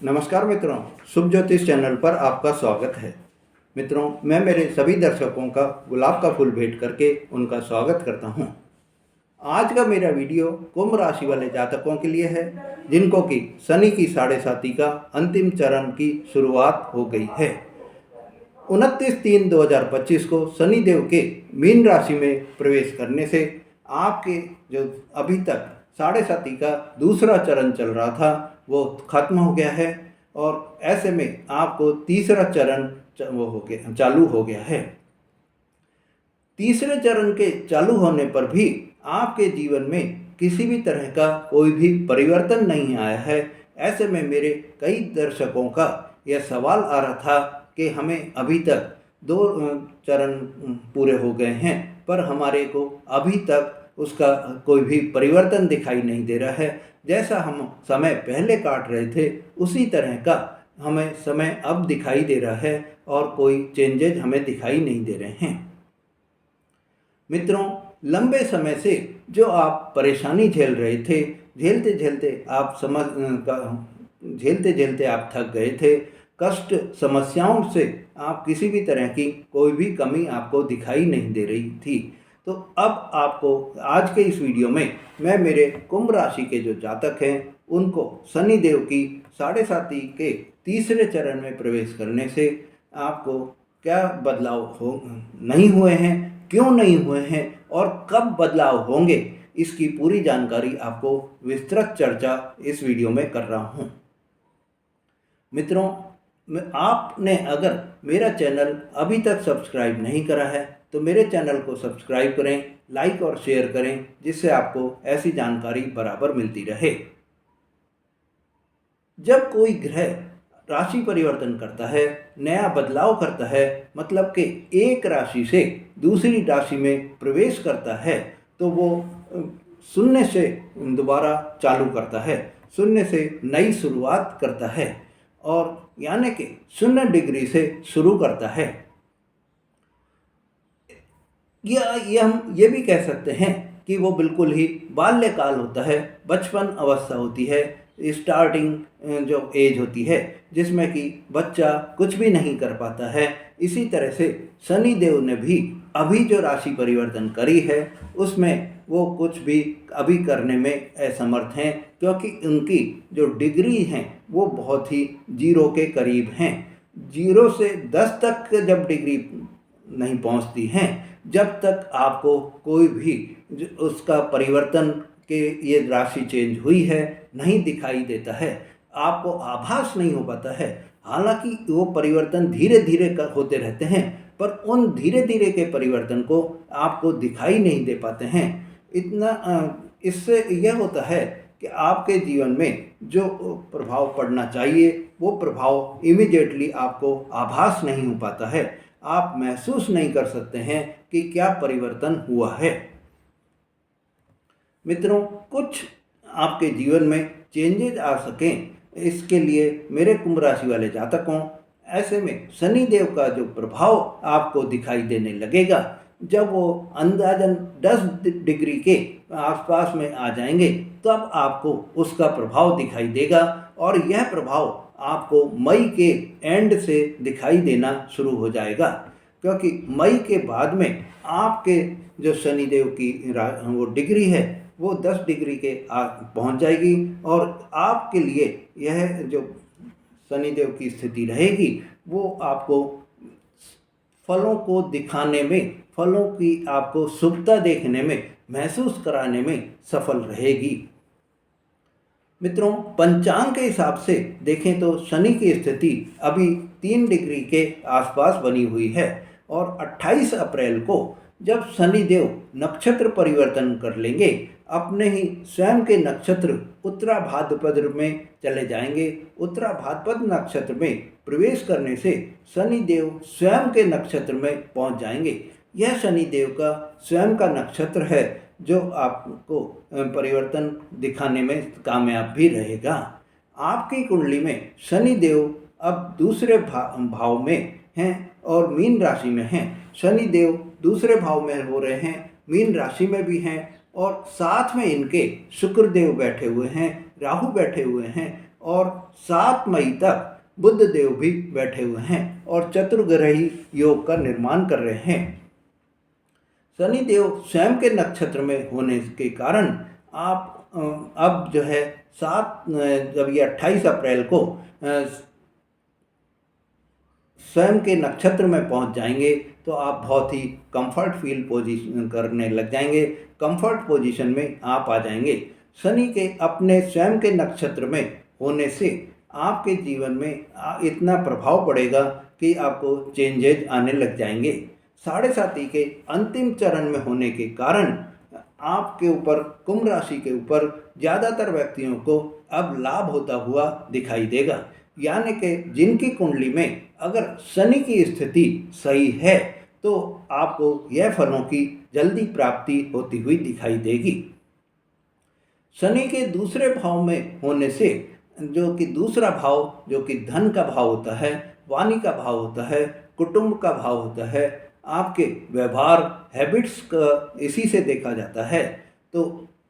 नमस्कार मित्रों, शुभ ज्योतिष चैनल पर आपका स्वागत है। मित्रों, मैं मेरे सभी दर्शकों का गुलाब का फूल भेंट करके उनका स्वागत करता हूं। आज का मेरा वीडियो कुंभ राशि वाले जातकों के लिए है, जिनको कि शनि की साढ़े साती का अंतिम चरण की शुरुआत हो गई है। 29/3/2025 को शनि देव के मीन राशि में प्रवेश करने से आपके जो अभी तक साढ़े साती का दूसरा चरण चल रहा था वो खत्म हो गया है और ऐसे में आपको तीसरा चरण चालू हो गया है। तीसरे चरण के चालू होने पर भी आपके जीवन में किसी भी तरह का कोई भी परिवर्तन नहीं आया है। ऐसे में मेरे कई दर्शकों का यह सवाल आ रहा था कि हमें अभी तक 2 चरण पूरे हो गए हैं, पर हमारे को अभी तक उसका कोई भी परिवर्तन दिखाई नहीं दे रहा है। जैसा हम समय पहले काट रहे थे उसी तरह का हमें समय अब दिखाई दे रहा है और कोई चेंजेज हमें दिखाई नहीं दे रहे हैं। मित्रों, लंबे समय से जो आप परेशानी झेल रहे थे, झेलते झेलते आप थक गए थे। कष्ट समस्याओं से आप किसी भी तरह की कोई भी कमी आपको दिखाई नहीं दे रही थी। तो अब आपको आज के इस वीडियो में मैं मेरे कुंभ राशि के जो जातक हैं उनको शनि देव की साढ़े साती के तीसरे चरण में प्रवेश करने से आपको क्या बदलाव नहीं हुए हैं, क्यों नहीं हुए हैं और कब बदलाव होंगे, इसकी पूरी जानकारी आपको विस्तृत चर्चा इस वीडियो में कर रहा हूं। मित्रों, आपने अगर मेरा चैनल अभी तक सब्सक्राइब नहीं करा है तो मेरे चैनल को सब्सक्राइब करें, लाइक और शेयर करें, जिससे आपको ऐसी जानकारी बराबर मिलती रहे। जब कोई ग्रह राशि परिवर्तन करता है, नया बदलाव करता है, मतलब कि एक राशि से दूसरी राशि में प्रवेश करता है, तो वो शून्य से दोबारा चालू करता है, शून्य से नई शुरुआत करता है और यानी कि 0 डिग्री से शुरू करता है। या हम ये भी कह सकते हैं कि वो बिल्कुल ही बाल्यकाल होता है, बचपन अवस्था होती है, स्टार्टिंग जो एज होती है जिसमें कि बच्चा कुछ भी नहीं कर पाता है। इसी तरह से शनि देव ने भी अभी जो राशि परिवर्तन करी है उसमें वो कुछ भी अभी करने में असमर्थ हैं, क्योंकि उनकी जो डिग्री हैं वो बहुत ही 0 के करीब हैं। 0 से 10 तक जब डिग्री नहीं पहुंचती हैं, जब तक आपको कोई भी उसका परिवर्तन के ये राशि चेंज हुई है नहीं दिखाई देता है, आपको आभास नहीं हो पाता है। हालांकि वो परिवर्तन धीरे धीरे होते रहते हैं, पर उन धीरे धीरे के परिवर्तन को आपको दिखाई नहीं दे पाते हैं। इससे यह होता है कि आपके जीवन में जो प्रभाव पड़ना चाहिए वो प्रभाव इमीडिएटली आपको आभास नहीं हो पाता है। आप महसूस नहीं कर सकते हैं कि क्या परिवर्तन हुआ है। मित्रों, कुछ आपके जीवन में चेंजेज आ सकें, इसके लिए मेरे कुंभ राशि वाले जातकों, ऐसे में शनि देव का जो प्रभाव आपको दिखाई देने लगेगा, जब वो अंदाजन 10 डिग्री के आसपास में आ जाएंगे तब आपको उसका प्रभाव दिखाई देगा और यह प्रभाव आपको मई के एंड से दिखाई देना शुरू हो जाएगा, क्योंकि मई के बाद में आपके जो शनि देव की वो डिग्री है वो 10 डिग्री के पहुंच जाएगी और आपके लिए यह जो शनिदेव की स्थिति रहेगी वो आपको फलों को दिखाने में, फलों की आपको शुभता देखने में, महसूस कराने में सफल रहेगी। मित्रों, पंचांग के हिसाब से देखें तो शनि की स्थिति अभी 3 डिग्री के आसपास बनी हुई है और 28 अप्रैल को जब शनि देव नक्षत्र परिवर्तन कर लेंगे, अपने ही स्वयं के नक्षत्र उत्तरा भाद्रपद में चले जाएंगे। उत्तरा भाद्रपद नक्षत्र में प्रवेश करने से शनि देव स्वयं के नक्षत्र में पहुंच जाएंगे। यह शनि देव का स्वयं का नक्षत्र है जो आपको परिवर्तन दिखाने में कामयाब भी रहेगा। आपकी कुंडली में शनि देव अब दूसरे भाव में हैं और मीन राशि में हैं। शनि देव दूसरे भाव में हो रहे हैं, मीन राशि में भी हैं और साथ में इनके शुक्र देव बैठे हुए हैं, राहु बैठे हुए हैं और 7 मई तक बुध देव भी बैठे हुए हैं और चतुर्ग्रही योग का निर्माण कर रहे हैं। शनि देव स्वयं के नक्षत्र में होने के कारण आप अब जो है जब ये 28 अप्रैल को स्वयं के नक्षत्र में पहुंच जाएंगे तो आप बहुत ही कंफर्ट फील पोजीशन करने लग जाएंगे, कंफर्ट पोजीशन में आप आ जाएंगे। शनि के अपने स्वयं के नक्षत्र में होने से आपके जीवन में इतना प्रभाव पड़ेगा कि आपको चेंजेज आने लग जाएंगे। साढ़े साथी के अंतिम चरण में होने के कारण आपके ऊपर, कुंभ राशि के ऊपर ज़्यादातर व्यक्तियों को अब लाभ होता हुआ दिखाई देगा। यानी कि जिनकी कुंडली में अगर शनि की स्थिति सही है तो आपको यह फलों की जल्दी प्राप्ति होती हुई दिखाई देगी। शनि के दूसरे भाव में होने से, जो कि दूसरा भाव जो कि धन का भाव होता है, वाणी का भाव होता है, कुटुंब का भाव होता है, आपके व्यवहार हैबिट्स का इसी से देखा जाता है। तो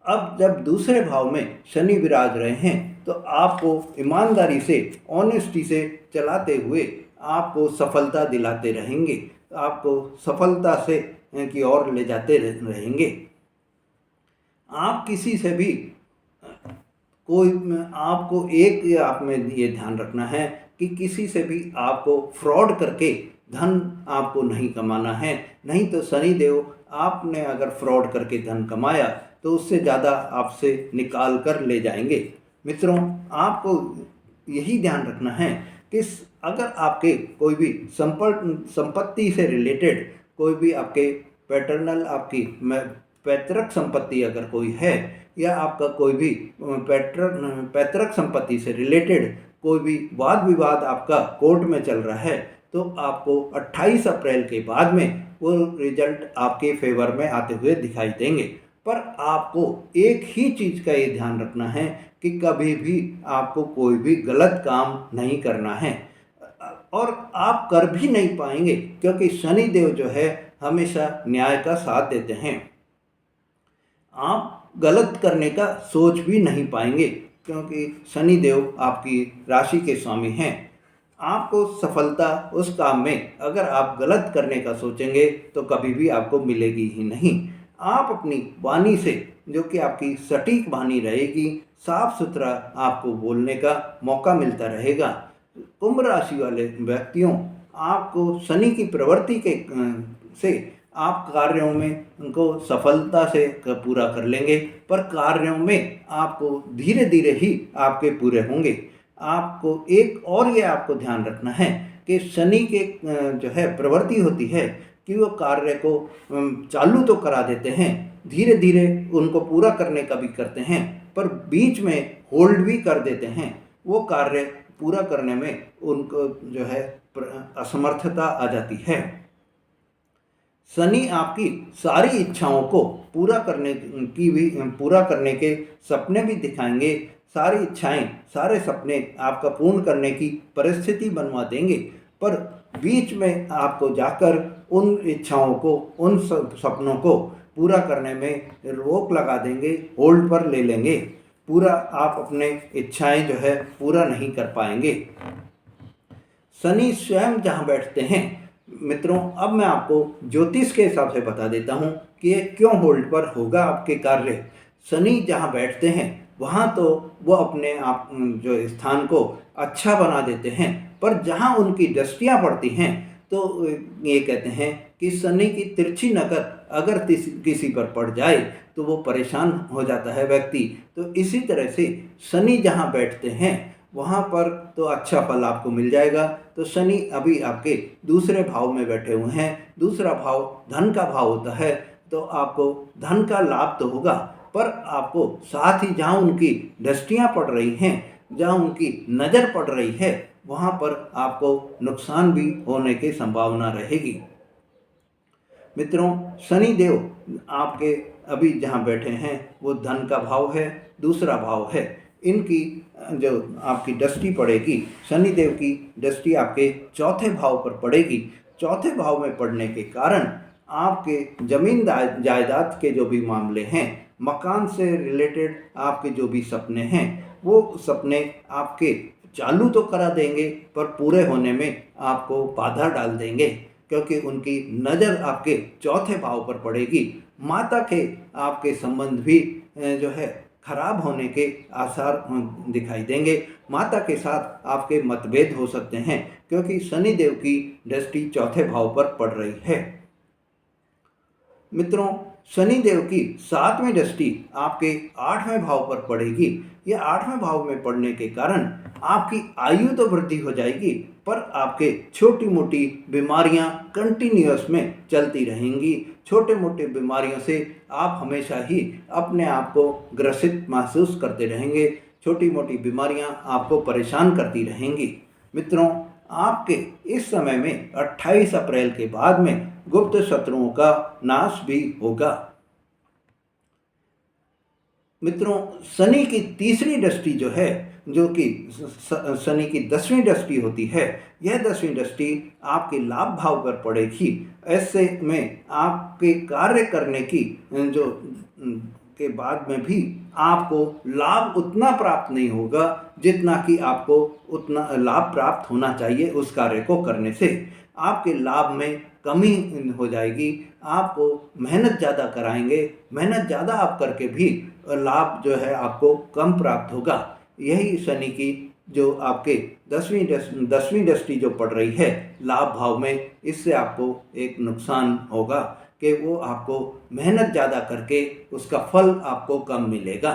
अब जब दूसरे भाव में शनि विराज रहे हैं तो आपको ईमानदारी से, ऑनेस्टी से चलाते हुए आपको सफलता दिलाते रहेंगे, आपको सफलता से की ओर ले जाते रहेंगे। आप किसी से भी कोई, आपको एक आप में ये ध्यान रखना है कि किसी से भी आपको फ्रॉड करके धन आपको नहीं कमाना है। नहीं तो शनि देव, आपने अगर फ्रॉड करके धन कमाया तो उससे ज़्यादा आपसे निकाल कर ले जाएंगे। मित्रों, आपको यही ध्यान रखना है कि अगर आपके कोई भी संपत्ति से रिलेटेड, कोई भी आपके पैटर्नल, आपकी पैतृक संपत्ति अगर कोई है, या आपका कोई भी पैतृक संपत्ति से रिलेटेड कोई भी वाद विवाद आपका कोर्ट में चल रहा है, तो आपको 28 अप्रैल के बाद में वो रिजल्ट आपके फेवर में आते हुए दिखाई देंगे। पर आपको एक ही चीज़ का ये ध्यान रखना है कि कभी भी आपको कोई भी गलत काम नहीं करना है, और आप कर भी नहीं पाएंगे क्योंकि शनि देव जो है हमेशा न्याय का साथ देते हैं। आप गलत करने का सोच भी नहीं पाएंगे क्योंकि शनि देव आपकी राशि के स्वामी हैं। आपको सफलता उस काम में अगर आप गलत करने का सोचेंगे तो कभी भी आपको मिलेगी ही नहीं। आप अपनी वाणी से, जो कि आपकी सटीक वाणी रहेगी, साफ सुथरा आपको बोलने का मौका मिलता रहेगा। कुंभ राशि वाले व्यक्तियों, आपको शनि की प्रवृत्ति के से आप कार्यों में उनको सफलता से पूरा कर लेंगे, पर कार्यों में आपको धीरे धीरे ही आपके पूरे होंगे। आपको एक और ये आपको ध्यान रखना है कि शनि के जो है प्रवृत्ति होती है कि वो कार्य को चालू तो करा देते हैं, धीरे धीरे उनको पूरा करने का भी करते हैं, पर बीच में होल्ड भी कर देते हैं। वो कार्य पूरा करने में उनको जो है असमर्थता आ जाती है। शनि आपकी सारी इच्छाओं को पूरा करने के सपने भी दिखाएंगे। सारी इच्छाएं, सारे सपने आपका पूर्ण करने की परिस्थिति बनवा देंगे, पर बीच में आपको जाकर उन इच्छाओं को, उन सपनों को पूरा करने में रोक लगा देंगे, होल्ड पर ले लेंगे। पूरा आप अपने इच्छाएं जो है पूरा नहीं कर पाएंगे। शनि स्वयं जहाँ बैठते हैं, मित्रों, अब मैं आपको ज्योतिष के हिसाब से बता देता हूँ कि ये क्यों होल्ड पर होगा आपके कार्य। शनि जहाँ बैठते हैं वहाँ तो वो अपने आप जो स्थान को अच्छा बना देते हैं, पर जहाँ उनकी दृष्टियाँ पड़ती हैं तो ये कहते हैं कि शनि की तिरछी नज़र अगर किसी पर पड़ जाए तो वो परेशान हो जाता है व्यक्ति। तो इसी तरह से शनि जहाँ बैठते हैं वहाँ पर तो अच्छा फल आपको मिल जाएगा। तो शनि अभी आपके दूसरे भाव में बैठे हुए हैं। दूसरा भाव धन का भाव होता है, तो आपको धन का लाभ तो होगा, पर आपको साथ ही जहाँ उनकी दृष्टियाँ पड़ रही हैं, जहाँ उनकी नज़र पड़ रही है, वहाँ पर आपको नुकसान भी होने की संभावना रहेगी। मित्रों, शनि देव आपके अभी जहाँ बैठे हैं वो धन का भाव है, दूसरा भाव है। इनकी जो आपकी दृष्टि पड़ेगी, शनि देव की दृष्टि आपके चौथे भाव पर पड़ेगी। चौथे भाव में पड़ने के कारण आपके जमीन जायदाद के जो भी मामले हैं, मकान से रिलेटेड आपके जो भी सपने हैं, वो सपने आपके चालू तो करा देंगे पर पूरे होने में आपको बाधा डाल देंगे, क्योंकि उनकी नज़र आपके चौथे भाव पर पड़ेगी। माता के आपके संबंध भी जो है खराब होने के आसार दिखाई देंगे। माता के साथ आपके मतभेद हो सकते हैं, क्योंकि शनिदेव की दृष्टि चौथे भाव पर पड़ रही है। मित्रों, शनिदेव की 7वीं दृष्टि आपके 8वें भाव पर पड़ेगी। यह 8वें भाव में पड़ने के कारण आपकी आयु तो वृद्धि हो जाएगी, पर आपके छोटी मोटी बीमारियां कंटिन्यूअस में चलती रहेंगी। छोटे मोटे बीमारियों से आप हमेशा ही अपने आप को ग्रसित महसूस करते रहेंगे। छोटी मोटी बीमारियां आपको परेशान करती रहेंगी। मित्रों, आपके इस समय में 28 अप्रैल के बाद में गुप्त शत्रुओं का नाश भी होगा। मित्रों, शनि की तीसरी दृष्टि जो है, जो कि शनि की 10वीं दृष्टि होती है, यह 10वीं दृष्टि आपके लाभ भाव पर पड़ेगी। ऐसे में आपके कार्य करने की जो के बाद में भी आपको लाभ उतना प्राप्त नहीं होगा जितना कि आपको उतना लाभ प्राप्त होना चाहिए उस कार्य को करने से। आपके लाभ में कमी हो जाएगी। आपको मेहनत ज़्यादा कराएंगे, मेहनत ज़्यादा आप करके भी लाभ जो है आपको कम प्राप्त होगा। यही शनि की जो आपके 10वीं दृष्टि जो पड़ रही है लाभ भाव में, इससे आपको एक नुकसान होगा कि वो आपको मेहनत ज़्यादा करके उसका फल आपको कम मिलेगा।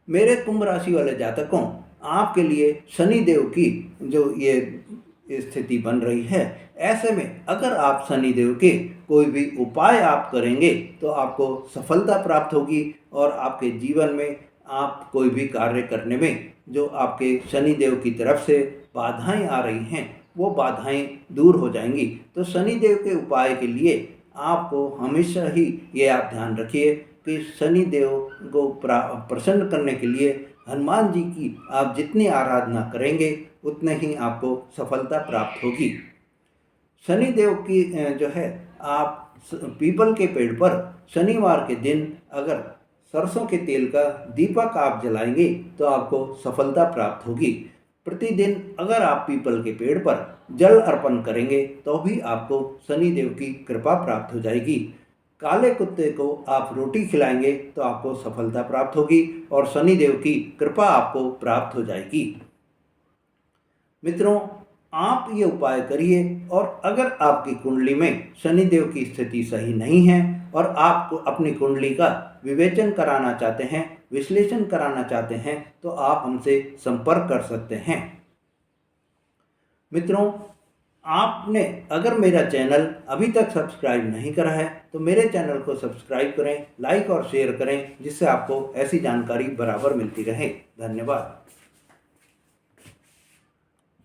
मेरे कुंभ राशि वाले जातकों, आपके लिए शनि देव की जो ये स्थिति बन रही है, ऐसे में अगर आप शनि देव के कोई भी उपाय आप करेंगे तो आपको सफलता प्राप्त होगी और आपके जीवन में आप कोई भी कार्य करने में जो आपके शनि देव की तरफ से बाधाएं आ रही हैं वो बाधाएं दूर हो जाएंगी। तो शनि देव के उपाय के लिए आपको हमेशा ही ये आप ध्यान रखिए कि शनि देव को प्रसन्न करने के लिए हनुमान जी की आप जितनी आराधना करेंगे उतने ही आपको सफलता प्राप्त होगी। शनि देव की जो है आप पीपल के पेड़ पर शनिवार के दिन अगर सरसों के तेल का दीपक आप जलाएंगे तो आपको सफलता प्राप्त होगी। प्रतिदिन अगर आप पीपल के पेड़ पर जल अर्पण करेंगे तो भी आपको शनि देव की कृपा प्राप्त हो जाएगी। काले कुत्ते को आप रोटी खिलाएंगे तो आपको सफलता प्राप्त होगी और शनि देव की कृपा आपको प्राप्त हो जाएगी। मित्रों, आप ये उपाय करिए और अगर आपकी कुंडली में शनि देव की स्थिति सही नहीं है और आप अपनी कुंडली का विवेचन कराना चाहते हैं, विश्लेषण कराना चाहते हैं, तो आप हमसे संपर्क कर सकते हैं। मित्रों, आपने अगर मेरा चैनल अभी तक सब्सक्राइब नहीं करा है तो मेरे चैनल को सब्सक्राइब करें, लाइक और शेयर करें, जिससे आपको ऐसी जानकारी बराबर मिलती रहे। धन्यवाद।